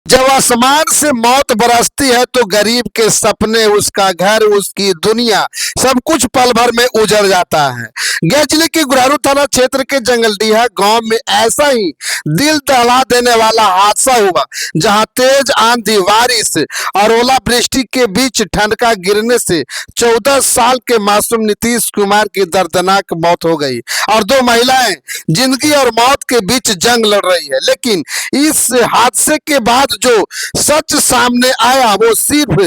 जब आसमान से मौत बरसती है तो गरीब के सपने, उसका घर, उसकी दुनिया, सब कुछ पल भर में उजड़ जाता है। गया जिले के गुरारू थाना क्षेत्र के जंगलडीहा गांव में ऐसा ही दिल दहला देने वाला हादसा हुआ, जहां तेज आंधी, बारिश और ओलावृष्टि के बीच ठनका गिरने से 14 साल के मासूम नीतीश कुमार की दर्दनाक मौत हो गई और दो महिलाएं जिंदगी और मौत के बीच जंग लड़ रही है। लेकिन इस हादसे के बाद जो सच सामने आया वो सिर्फ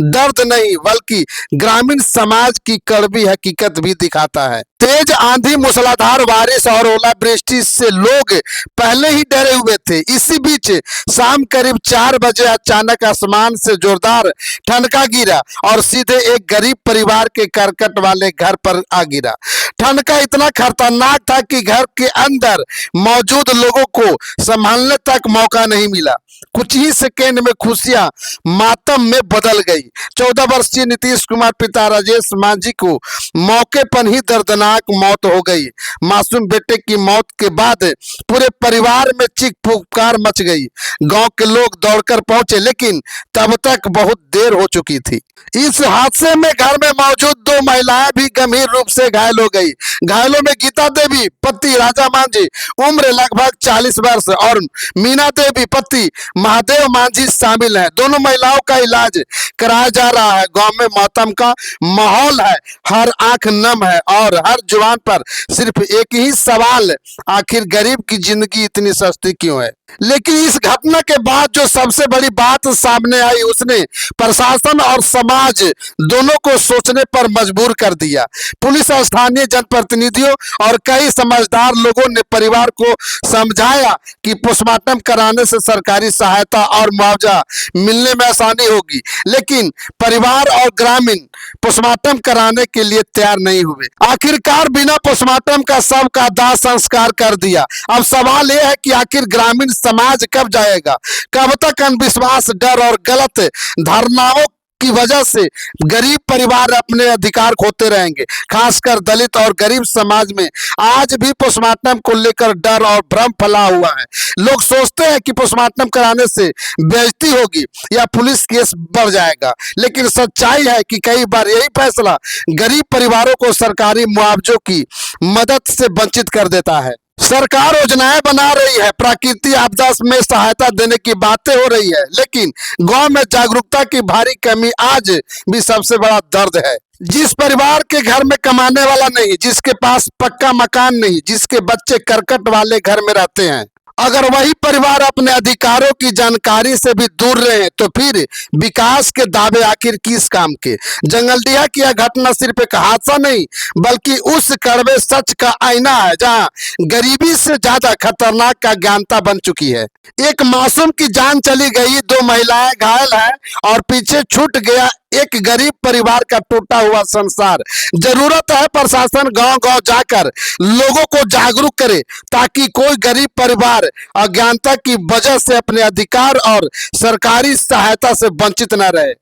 दर्द नहीं बल्कि ग्रामीण समाज की कड़वी हकीकत भी दिखाता है। तेज आंधी, मूसलाधार बारिश और ओलावृष्टि से लोग पहले ही डरे हुए थे। इसी बीच शाम करीब 4 बजे अचानक आसमान से जोरदार ठनका गिरा और सीधे एक गरीब परिवार के करकट वाले घर पर आ गिरा। ठनका इतना खतरनाक था कि घर के अंदर मौजूद लोगों को संभालने तक मौका नहीं मिला। कुछ ही सेकेंड में खुशियां मातम में बदल गई। 14 वर्षीय नीतीश कुमार पिता राजेश मांझी को मौके पर ही दर्दनाक मौत हो गई। मासूम बेटे की मौत के बाद पूरे परिवार में चीख पुकार मच गई। गांव के लोग दौड़कर पहुंचे लेकिन तब तक बहुत देर हो चुकी थी। इस हादसे में घर में मौजूद 2 महिलाएं भी गंभीर रूप से घायल हो गई। घायलों में गीता देवी पति राजा मांझी उम्र लगभग 40 वर्ष और मीना देवी पति महादेव मांझी शामिल हैं। दोनों महिलाओं का इलाज कराया जा रहा है। गांव में मातम का माहौल है, हर आंख नम है और हर जुबान पर सिर्फ एक ही सवाल, आखिर गरीब की जिंदगी इतनी सस्ती क्यों है। लेकिन इस घटना के बाद जो सबसे बड़ी बात सामने आई उसने प्रशासन और समाज दोनों को सोचने पर मजबूर कर दिया। पुलिस, स्थानीय जनप्रतिनिधियों और कई समझदार लोगों ने परिवार को समझाया कि पोस्टमार्टम कराने से सरकारी सहायता और मुआवजा मिलने में आसानी होगी, लेकिन परिवार और ग्रामीण पोस्टमार्टम कराने के लिए तैयार नहीं हुए। आखिरकार बिना पोस्टमार्टम का शव का दाह संस्कार कर दिया। अब सवाल यह है कि आखिर ग्रामीण समाज कब जाएगा, कब तक अंधविश्वास, डर और गलत धारणाओं की वजह से गरीब परिवार अपने अधिकार खोते रहेंगे। खासकर दलित और गरीब समाज में आज भी पोस्टमार्टम को लेकर डर और भ्रम फैला हुआ है। लोग सोचते हैं कि पोस्टमार्टम कराने से बेइज्जती होगी या पुलिस केस बढ़ जाएगा, लेकिन सच्चाई है कि कई बार यही फैसला गरीब परिवारों को सरकारी मुआवजों की मदद से वंचित कर देता है। सरकार योजनाएं बना रही है, प्राकृतिक आपदा में सहायता देने की बातें हो रही है, लेकिन गांव में जागरूकता की भारी कमी आज भी सबसे बड़ा दर्द है। जिस परिवार के घर में कमाने वाला नहीं, जिसके पास पक्का मकान नहीं, जिसके बच्चे करकट वाले घर में रहते हैं, अगर वही परिवार अपने अधिकारों की जानकारी से भी दूर रहे तो फिर विकास के दावे आखिर किस काम के। जंगलडीहा की यह घटना सिर्फ एक हादसा नहीं बल्कि उस कड़वे सच का आईना है, जहां गरीबी से ज्यादा खतरनाक का ज्ञानता बन चुकी है। एक मासूम की जान चली गई, 2 महिलाएं घायल हैं और पीछे छूट गया एक गरीब परिवार का टूटा हुआ संसार। जरूरत है प्रशासन गांव-गांव जाकर लोगों को जागरूक करे ताकि कोई गरीब परिवार अज्ञानता की वजह से अपने अधिकार और सरकारी सहायता से वंचित न रहे।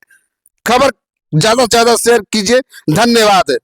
खबर ज्यादा से ज्यादा शेयर कीजिए। धन्यवाद।